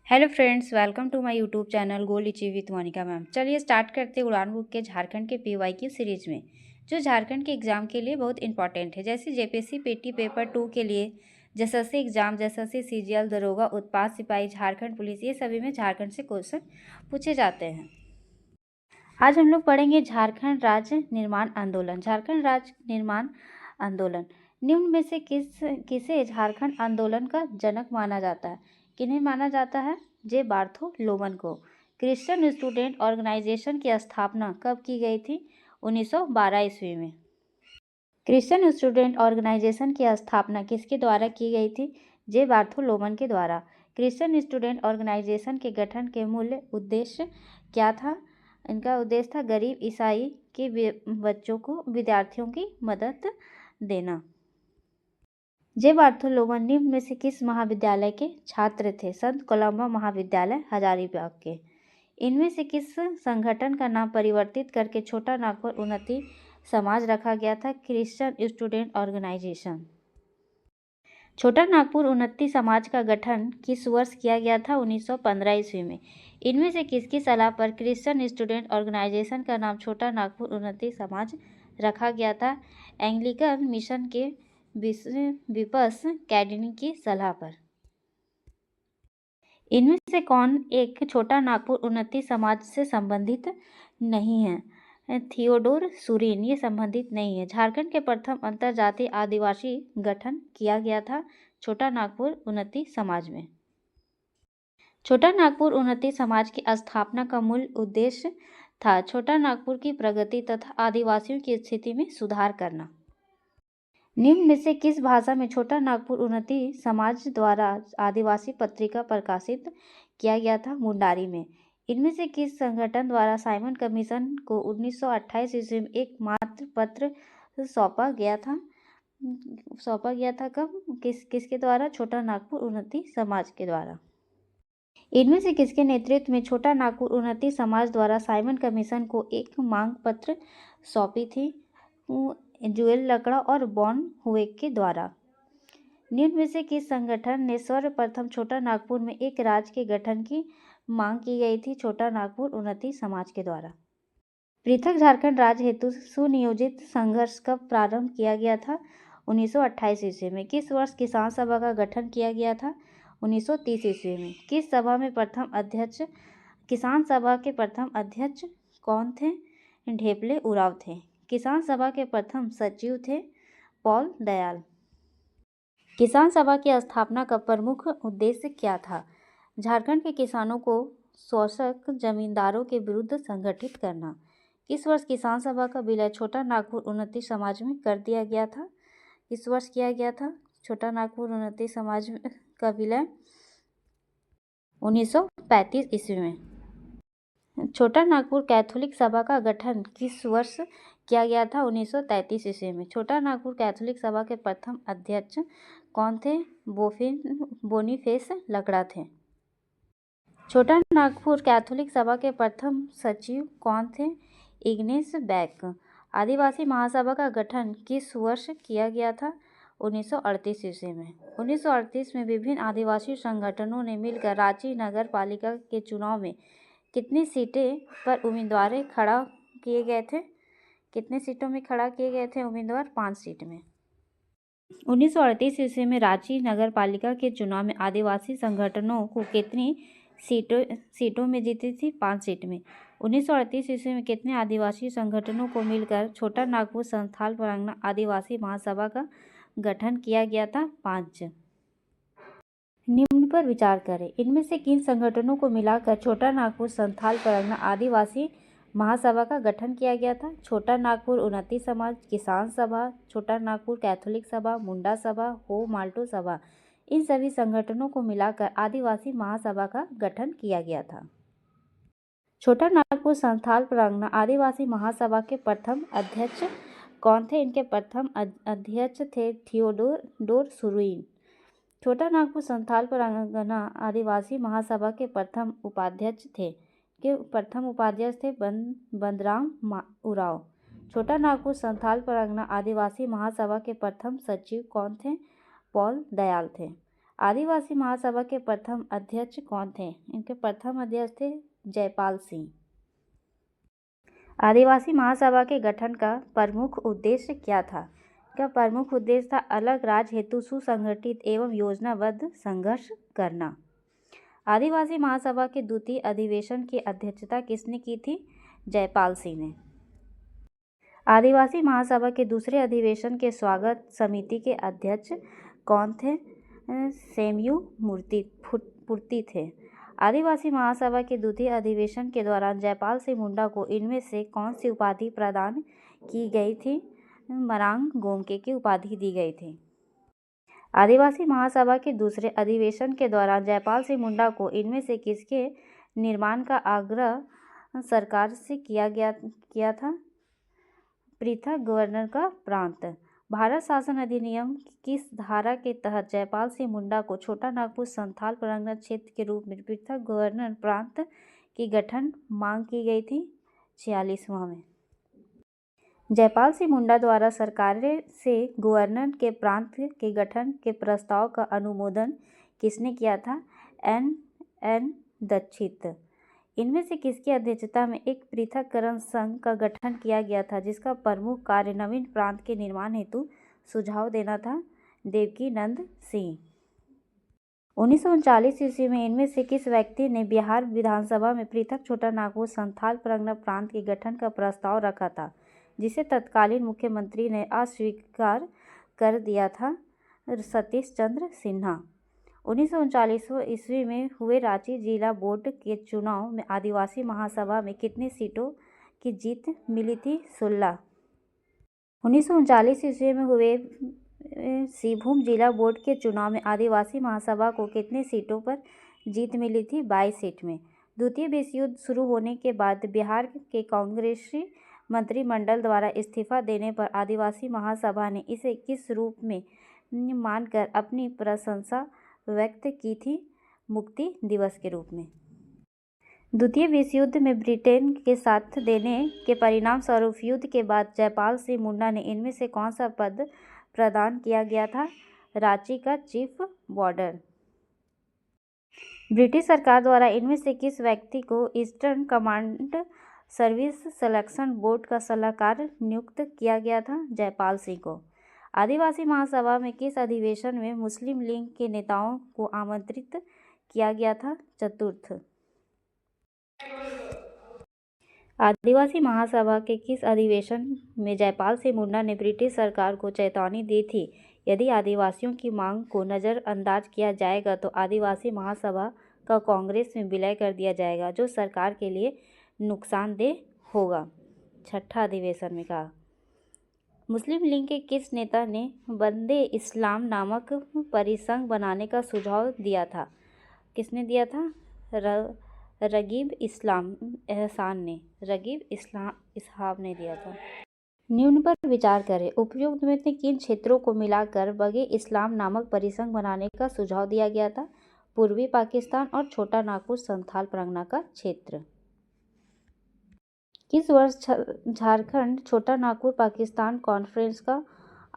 Hello friends, welcome to my YouTube channel goal achieve with Monica ma'am. चलिए start करते हैं उड़ान book के झारखंड के पीवाईक्यू सीरीज में, जो झारखंड के एग्जाम के लिए बहुत इंपॉर्टेंट है। जैसे जेपीएससी पीटी पेपर 2 के लिए, जैसे एग्जाम, जैसे सीजीएल, दरोगा, उत्पाद सिपाही, झारखंड पुलिस, ये सभी में झारखंड से क्वेश्चन पूछे जाते हैं। आज हम लोग पढ़ेंगे झारखंड राज्य निर्माण आंदोलन। झारखंड राज्य निर्माण आंदोलन निम्न में से किसे झारखंड आंदोलन का जनक माना जाता है? किन्हें माना जाता है? जे बार्थोलोमन को। क्रिश्चियन स्टूडेंट ऑर्गेनाइजेशन की स्थापना कब की गई थी? 1912 ईस्वी में। क्रिश्चियन स्टूडेंट ऑर्गेनाइजेशन की स्थापना किसके द्वारा की गई थी? जे बार्थोलोमन के द्वारा। क्रिश्चियन स्टूडेंट ऑर्गेनाइजेशन के गठन के मूल उद्देश्य क्या था? इनका उद्देश्य था गरीब ईसाई के बच्चों को, विद्यार्थियों की मदद देना। जे बार्थोलोमन निम्न में से किस महाविद्यालय के छात्र थे? संत कोलंबा महाविद्यालय, हजारीबाग के। इनमें से किस संगठन का नाम परिवर्तित करके छोटा नागपुर उन्नति समाज रखा गया था? Christian student organisation. Chota Nagpur उन्नति समाज का गठन किस वर्ष किया गया था? 1915 ईस्वी में। इनमें से किसकी सलाह पर क्रिश्चियन स्टूडेंट ऑर्गेनाइजेशन का नाम छोटा नागपुर उन्नति समाज रखा गया था? एंग्लिकन मिशन के विपस कैडिनी की सलाह पर। इनमें से कौन एक छोटा नागपुर उन्नति समाज से संबंधित नहीं है? थियोडोर सुरीन ये संबंधित नहीं है। झारखंड के प्रथम अंतरजातीय आदिवासी गठन किया गया था छोटा नागपुर उन्नति समाज में। छोटा नागपुर उन्नति समाज की स्थापना का मूल उद्देश्य था छोटा नागपुर की प्रगति तथा आदिवासियों की स्थिति में सुधार करना। निम्न में से किस भाषा में छोटा नागपुर उन्नति समाज द्वारा आदिवासी पत्रिका प्रकाशित किया गया था? मुंडारी में। इनमें से किस संगठन द्वारा साइमन कमीशन को 1928 ईस्वी में एक मात्र पत्र सौंपा गया था? कब? किसके द्वारा? छोटा नागपुर उन्नति समाज के द्वारा। इनमें से किसके नेतृत्व में छोटा नागपुर उन्नति समाज द्वारा साइमन कमीशन को एक मांग पत्र सौंपी थी? जुएल लकड़ा और बॉन हुए के द्वारा। निम्न में से किस संगठन ने सर्वप्रथम छोटा नागपुर में एक राज्य के गठन की मांग की गई थी? छोटा नागपुर उन्नति समाज के द्वारा। पृथक झारखंड राज्य हेतु सुनियोजित संघर्ष कब प्रारंभ किया गया था? 1928 ईस्वी में। किस वर्ष किसान सभा का गठन किया गया था? 1930 ईस्वी में। किस सभा में प्रथम अध्यक्ष, किसान सभा के प्रथम अध्यक्ष कौन थे? ढेपले उरांव थे। किसान सभा के प्रथम सचिव थे पॉल दयाल। किसान सभा की स्थापना का प्रमुख उद्देश्य क्या था? झारखंड के किसानों को शोषक जमींदारों के विरुद्ध संगठित करना। किस वर्ष किसान सभा का विलय छोटा नागपुर उन्नति समाज में कर दिया गया था? किस वर्ष किया गया था छोटा नागपुर उन्नति समाज का विलय? 1935 ईस्वी में। छोटा नागपुर कैथोलिक सभा का गठन किस वर्ष किया गया था? 1933 ईस्वी में। छोटा नागपुर कैथोलिक सभा के प्रथम अध्यक्ष कौन थे? बोनीफेस लकड़ा थे। छोटा नागपुर कैथोलिक सभा के प्रथम सचिव कौन थे? Igneous back. आदिवासी महासभा का गठन किस वर्ष किया गया था? 1938 ईस्वी में। 1938 में विभिन्न आदिवासी संगठनों ने मिलकर रांची नगर पालिका के चुनाव में कितनी सीटें पर उम्मीदवार खड़ा किए गए थे? कितने सीटों में खड़ा किए गए थे उम्मीदवार? 5 सीट में। 1938 ईस्वी में रांची नगर पालिका के चुनाव में आदिवासी संगठनों को कितनी सीटों में जीती थी? 5 सीट में। 1938 ईस्वी में कितने आदिवासी संगठनों को मिलकर छोटा नागपुर संथाल परगना आदिवासी महासभा का गठन किया गया था? 5। निम्न पर विचार करें। इनमें से किन संगठनों को मिलाकर छोटा नागपुर संथाल परगना आदिवासी महासभा का गठन किया गया था? छोटा नागपुर उन्नति समाज, किसान सभा, छोटा नागपुर कैथोलिक सभा, मुंडा सभा, हो माल्टो सभा, इन सभी संगठनों को मिलाकर आदिवासी महासभा का गठन किया गया था। छोटा नागपुर संथाल परगना आदिवासी महासभा के प्रथम अध्यक्ष कौन थे? इनके प्रथम अध्यक्ष थे थियोडोर सुरीन। छोटा नागपुर संथाल परगना आदिवासी महासभा के प्रथम उपाध्यक्ष थे बंदराम उरांव। छोटा नागपुर संथाल परगना आदिवासी महासभा के प्रथम सचिव कौन थे? पॉल दयाल थे। आदिवासी महासभा के प्रथम अध्यक्ष कौन थे? इनके प्रथम अध्यक्ष थे जयपाल सिंह। आदिवासी महासभा के गठन का प्रमुख उद्देश्य क्या था? इनका प्रमुख उद्देश्य था अलग राज्य हेतु सुसंगठित एवं योजनाबद्ध संघर्ष करना। आदिवासी महासभा के द्वितीय अधिवेशन की अध्यक्षता किसने की थी? जयपाल सिंह ने। आदिवासी महासभा के दूसरे अधिवेशन के स्वागत समिति के अध्यक्ष कौन थे? सेमयू पूर्ति थे। आदिवासी महासभा के द्वितीय अधिवेशन के दौरान जयपाल सिंह मुंडा को इनमें से कौन सी उपाधि प्रदान की गई थी? मरांग गोमके की उपाधि दी गई थी। आदिवासी महासभा के दूसरे अधिवेशन के दौरान जयपाल सिंह मुंडा को इनमें से किसके निर्माण का आग्रह सरकार से किया था? पृथक गवर्नर का प्रांत। भारत शासन अधिनियम किस धारा के तहत जयपाल सिंह मुंडा को छोटा नागपुर संथाल परगना क्षेत्र के रूप में पृथक गवर्नर प्रांत की गठन मांग की गई थी? 46वां में। जयपाल सिंह मुंडा द्वारा सरकार से गवर्नर के प्रांत के गठन के प्रस्ताव का अनुमोदन किसने किया था? एन दीक्षित। इनमें से किसकी अध्यक्षता में एक पृथक्करण संघ का गठन किया गया था जिसका प्रमुख कार्य नवीन प्रांत के निर्माण हेतु सुझाव देना था? देवकीनंद सिंह। 1939 ईस्वी में इनमें से किस व्यक्ति ने बिहार विधानसभा में पृथक छोटा नागपुर संथाल परगना प्रांत के गठन का प्रस्ताव रखा था जिसे तत्कालीन मुख्यमंत्री ने अस्वीकार कर दिया था? सतीश चंद्र सिन्हा। 1939 ईस्वी में हुए रांची जिला बोर्ड के चुनाव में आदिवासी महासभा में कितनी सीटों की जीत मिली थी? 16। 1939 ईस्वी में हुए सिंहभूम जिला बोर्ड के चुनाव में आदिवासी महासभा को कितने सीटों पर जीत मिली थी? 22 सीट में। द्वितीय विश्व युद्ध शुरू होने के बाद बिहार के कांग्रेसी मंत्रिमंडल द्वारा इस्तीफा देने पर आदिवासी महासभा ने इसे किस रूप में मानकर अपनी प्रशंसा व्यक्त की थी? मुक्ति दिवस के रूप में। द्वितीय विश्व युद्ध में ब्रिटेन के साथ देने के परिणाम स्वरूप युद्ध के बाद जयपाल सिंह मुंडा ने इनमें से कौन सा पद प्रदान किया गया था? रांची का चीफ वार्डर। ब्रिटिश सरकार द्वारा इनमें से किस व्यक्ति को eastern command service selection board का सलाहकार नियुक्त किया गया था? जयपाल सिंह को। आदिवासी महासभा में किस अधिवेशन में मुस्लिम लीग के नेताओं को आमंत्रित किया गया था? चतुर्थ। आदिवासी महासभा के किस अधिवेशन में जयपाल सिंह मुंडा ने ब्रिटिश सरकार को चेतावनी दी थी? यदि आदिवासियों की मांग को नज़रअंदाज किया जाएगा तो आदिवासी महासभा का कांग्रेस में विलय कर दिया जाएगा जो सरकार के लिए नुकसानदेह होगा। छठा अधिवेशन में कहा। मुस्लिम लीग के किस नेता ने वंदे इस्लाम नामक परिसंघ बनाने का सुझाव दिया था? किसने दिया था? रगीब इस्लाम एहसान ने। इसहाब ने दिया था। निम्न पर विचार करें। उपयुक्त में से किन क्षेत्रों को मिलाकर वगे इस्लाम नामक परिसंघ बनाने का सुझाव दिया गया था? पूर्वी पाकिस्तान और छोटा नागपुर संथाल परगना का क्षेत्र। किस वर्ष झारखंड छोटा नागपुर पाकिस्तान कॉन्फ्रेंस का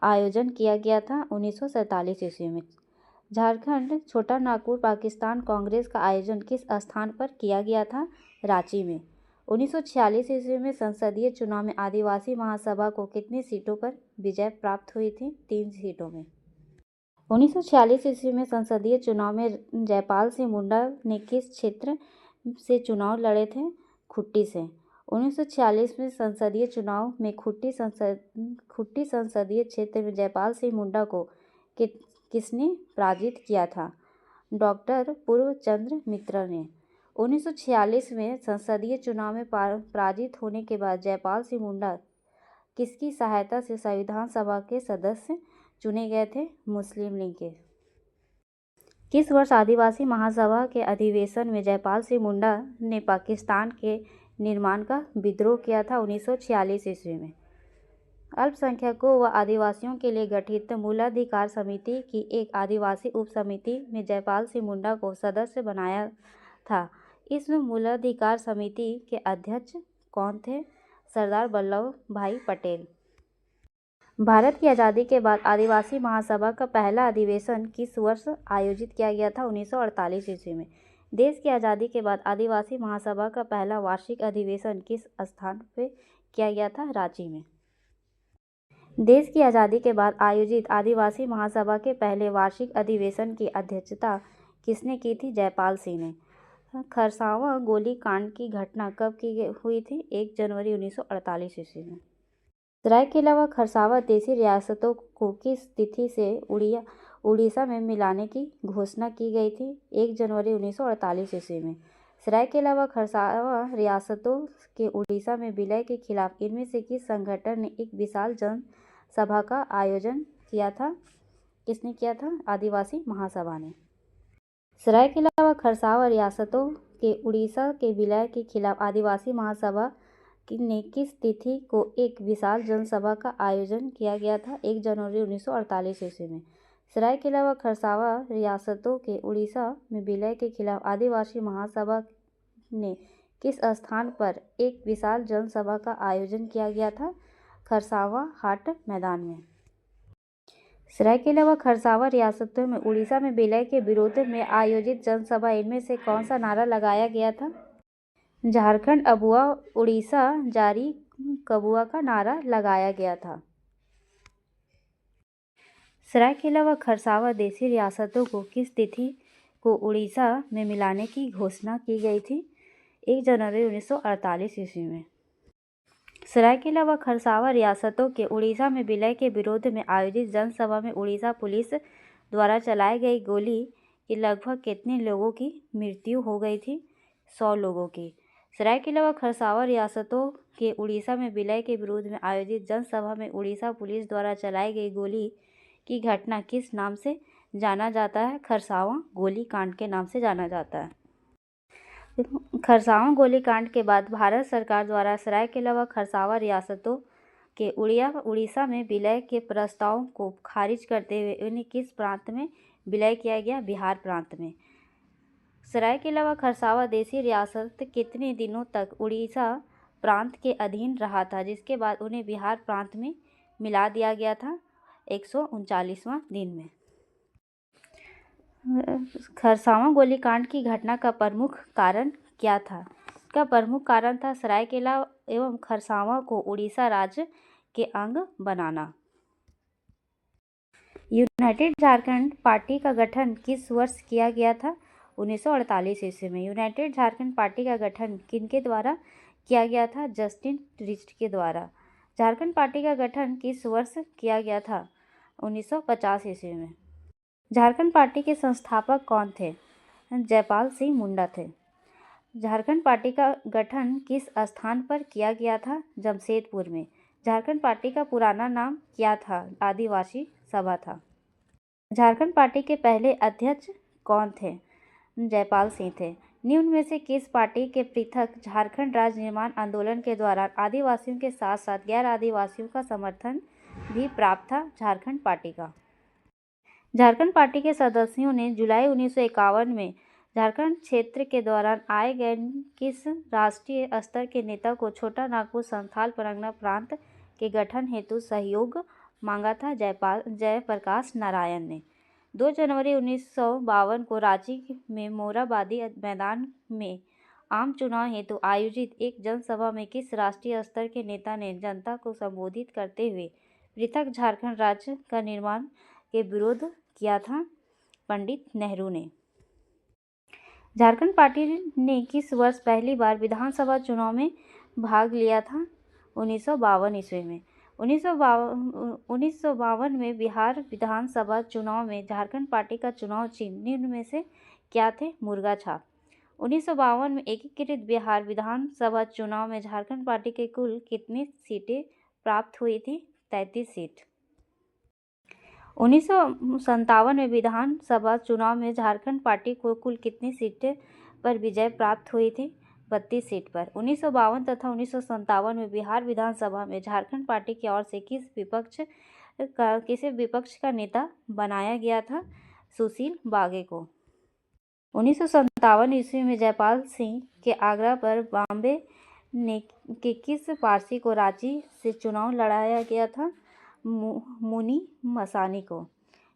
आयोजन किया गया था? 1947 ईस्वी में। झारखंड छोटा नागपुर पाकिस्तान कांग्रेस का आयोजन किस स्थान पर किया गया था? रांची में। 1946 ईस्वी में संसदीय चुनाव में आदिवासी महासभा को कितनी सीटों पर विजय प्राप्त हुई थी? 3 सीटों में। 1946 ईस्वी में संसदीय चुनाव में जयपाल सिंह मुंडा ने किस क्षेत्र से चुनाव लड़े थे? खुट्टी से। 1946 में संसदीय चुनाव में खुट्टी संसदीय क्षेत्र में जयपाल सिंह मुंडा को किसने पराजित किया था? डॉक्टर पूर्णचंद्र मिश्र ने। 1946 में संसदीय चुनाव में पराजित होने के बाद जयपाल सिंह मुंडा किसकी सहायता से संविधान सभा के सदस्य चुने गए थे? मुस्लिम लीग के। किस वर्ष आदिवासी महासभा के अधिवेशन में जयपाल सिंह मुंडा ने पाकिस्तान के निर्माण का विद्रोह किया था? 1946 ईस्वी में। अल्पसंख्यकों व आदिवासियों के लिए गठित मूलाधिकार समिति की एक आदिवासी उप समिति में जयपाल सिंह मुंडा को सदस्य बनाया था। इस मूलाधिकार समिति के अध्यक्ष कौन थे? सरदार वल्लभ भाई पटेल। भारत की आज़ादी के बाद आदिवासी महासभा का पहला अधिवेशन किस वर्ष आयोजित किया गया था? 1948 ईस्वी में। देश की आज़ादी के बाद आदिवासी महासभा का पहला वार्षिक अधिवेशन किस स्थान पे किया गया था? रांची में। देश की आज़ादी के बाद आयोजित आदिवासी महासभा के पहले वार्षिक अधिवेशन की अध्यक्षता किसने की थी? जयपाल सिंह ने। खरसावां गोली कांड की घटना कब हुई थी? 1 जनवरी 1948 ईस्वी में। सरायकेला व खरसावां देशी रियासतों को किस तिथि से उड़ीसा में मिलाने की घोषणा की गई थी? 1 जनवरी 1948 ईस्वी में। सरायकेला व खरसावां रियासतों के उड़ीसा में विलय के खिलाफ इनमें से किस संगठन ने एक विशाल जनसभा का आयोजन किया था? किसने किया था? आदिवासी महासभा ने। सरायकेला व खरसावां रियासतों के उड़ीसा के विलय के खिलाफ आदिवासी महासभा ने किस तिथि को एक विशाल जनसभा का आयोजन किया गया था? 1 जनवरी 1948 ईस्वी में। सरायकेला व खरसावां रियासतों के उड़ीसा में विलय के खिलाफ आदिवासी महासभा ने किस स्थान पर एक विशाल जनसभा का आयोजन किया गया था? खरसावां हाट मैदान में। सरायकेला व खरसावां रियासतों में उड़ीसा में विलय के विरोध में आयोजित जनसभा इनमें से कौन सा नारा लगाया गया था? झारखंड अबुआ उड़ीसा जारी कबुआ का नारा लगाया गया था। सरायकेला व खरसावां देशी रियासतों को किस तिथि को उड़ीसा में मिलाने की घोषणा की गई थी? 1 जनवरी 1948 ईस्वी में। सरायकेला व खरसावां रियासतों के उड़ीसा में विलय के विरोध में आयोजित जनसभा में उड़ीसा पुलिस द्वारा चलाई गई गोली की लगभग कितने लोगों की मृत्यु हो गई थी? 100 लोगों की। सरायकेला व खरसावां रियासतों के उड़ीसा में विलय के विरोध में आयोजित जनसभा में उड़ीसा पुलिस द्वारा चलाई गई गोली की घटना किस नाम से जाना जाता है? खरसावां गोली कांड के नाम से जाना जाता है। खरसावां गोली कांड के बाद भारत सरकार द्वारा सरायकेला व खरसावां रियासतों के उड़ीसा में विलय के प्रस्ताव को खारिज करते हुए उन्हें किस प्रांत में विलय किया गया? बिहार प्रांत में। सरायकेला व खरसावां देशी रियासत कितने दिनों तक उड़ीसा प्रांत के अधीन रहा था, जिसके बाद उन्हें बिहार प्रांत में मिला दिया गया था? 139वां दिन में। खरसावां गोलीकांड की घटना का प्रमुख कारण क्या था? इसका प्रमुख कारण था सरायकेला एवं खरसावां को उड़ीसा राज्य के अंग बनाना। यूनाइटेड झारखंड पार्टी का गठन किस वर्ष किया गया था? 1948 ईस्वी में। यूनाइटेड झारखंड पार्टी का गठन किनके द्वारा किया गया था? जस्टिन रिस्ट के द्वारा। झारखंड पार्टी का गठन किस वर्ष किया गया था? 1950 ईस्वी में। झारखंड पार्टी के संस्थापक कौन थे? जयपाल सिंह मुंडा थे। झारखंड पार्टी का गठन किस स्थान पर किया गया था? जमशेदपुर में। झारखंड पार्टी का पुराना नाम क्या था? आदिवासी सभा था। झारखंड पार्टी के पहले अध्यक्ष कौन थे? जयपाल सिंह थे। निम्न में से किस पार्टी के पृथक झारखंड राज्य निर्माण आंदोलन के दौरान आदिवासियों के साथ साथ गैर आदिवासियों का समर्थन भी प्राप्त था? झारखंड पार्टी का। झारखंड पार्टी के सदस्यों ने जुलाई 1951 में झारखंड क्षेत्र के दौरान आए गए किस राष्ट्रीय स्तर के नेता को छोटा नागपुर संथाल परगना प्रांत के गठन हेतु सहयोग मांगा था? जयप्रकाश नारायण ने। 2 जनवरी 1952 को रांची में मोरहाबादी मैदान में आम चुनाव हेतु आयोजित एक जनसभा में किस राष्ट्रीय स्तर के नेता ने जनता को संबोधित करते हुए पृथक झारखंड राज्य का निर्माण के विरोध किया था? पंडित नेहरू ने। झारखंड पार्टी ने किस वर्ष पहली बार विधानसभा चुनाव में भाग लिया था? 1952 ईस्वी में। 1952 में बिहार विधानसभा चुनाव में झारखंड पार्टी का चुनाव चिन्ह निम्न में से क्या थे? मुर्गा छाप। 1952 में एकीकृत बिहार विधानसभा चुनाव में झारखंड पार्टी के कुल कितनी सीटें प्राप्त हुई थी? 33 सीट। 1957 में विधानसभा चुनाव में झारखंड पार्टी को कुल कितनी सीटें पर विजय प्राप्त हुई थी? 32 सीट पर। 1952 तथा 1957 में बिहार विधानसभा में झारखंड पार्टी की ओर से किसे विपक्ष का नेता बनाया गया था? सुशील बागे को। 1957 ईस्वी में जयपाल सिंह के आग्रह पर बॉम्बे के किस पारसी को रांची से चुनाव लड़ाया गया था? मुनि मसानी को।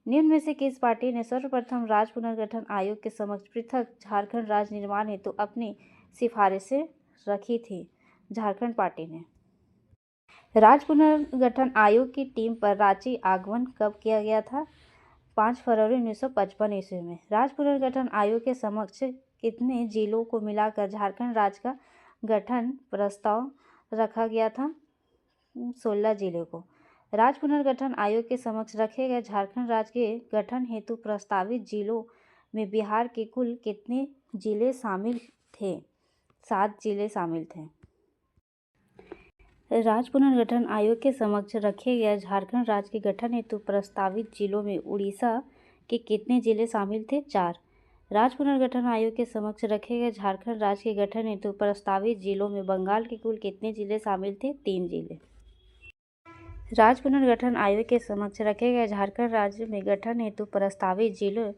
निम्न में से किस पार्टी ने सर्वप्रथम राज्य पुनर्गठन आयोग के समक्ष पृथक झारखंड राज्य निर्माण हेतु अपनी सिफारिशें रखी थी? झारखंड पार्टी ने। राज्य पुनर्गठन आयोग की टीम पर रांची आगमन कब किया गया था? 5 फरवरी 1955 ईस्वी में। राज्य पुनर्गठन आयोग के समक्ष कितने जिलों को मिलाकर झारखंड राज्य का गठन प्रस्ताव रखा गया था? 16 जिले को। राज्य पुनर्गठन आयोग के समक्ष रखे गए झारखंड राज्य के गठन हेतु प्रस्तावित जिलों में बिहार के कुल कितने जिले शामिल थे? 7 जिले शामिल थे। राज्य पुनर्गठन आयोग के समक्ष रखे गए झारखंड राज्य के गठन हेतु प्रस्तावित जिलों में उड़ीसा के कितने जिले शामिल थे? 4। राज्य पुनर्गठन आयोग के समक्ष रखे गए झारखंड राज्य के गठन हेतु प्रस्तावित जिलों में बंगाल के कुल कितने जिले शामिल थे? 3 जिले। राज्य पुनर्गठन आयोग के समक्ष रखे गए झारखंड राज्य में गठन हेतु प्रस्तावित जिलों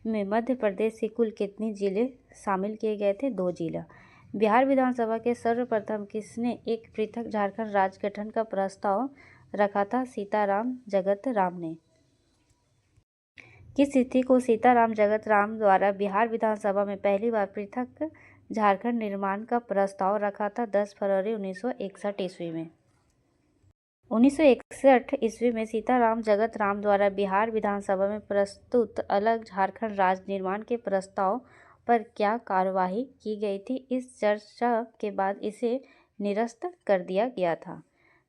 में मध्य प्रदेश के कुल कितने जिले शामिल किए गए थे? 2 जिला। बिहार विधानसभा के सर्वप्रथम किसने एक पृथक झारखंड राज्य गठन का प्रस्ताव रखा था? सीताराम जगत राम ने। किस तिथि को सीताराम जगत राम द्वारा बिहार विधानसभा में पहली बार पृथक झारखंड निर्माण का प्रस्ताव रखा था? 10 फरवरी 1961 ईस्वी में। 1961 ईस्वी में सीताराम जगत राम द्वारा बिहार विधानसभा में प्रस्तुत अलग झारखंड राज्य निर्माण के प्रस्ताव पर क्या कार्यवाही की गई थी? इस चर्चा के बाद इसे निरस्त कर दिया गया था।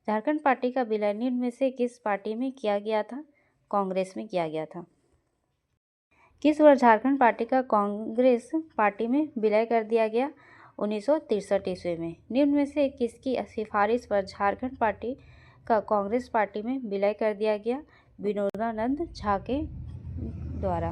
झारखंड पार्टी का विलय निम्न में से किस पार्टी में किया गया था? कांग्रेस में किया गया था। किस वर्ष झारखंड पार्टी का कांग्रेस पार्टी में विलय कर दिया गया? 1963 ईस्वी में। निम्न में से किसकी सिफारिश पर झारखंड पार्टी का कांग्रेस पार्टी में विलय कर दिया गया? विनोदानंद झा के द्वारा।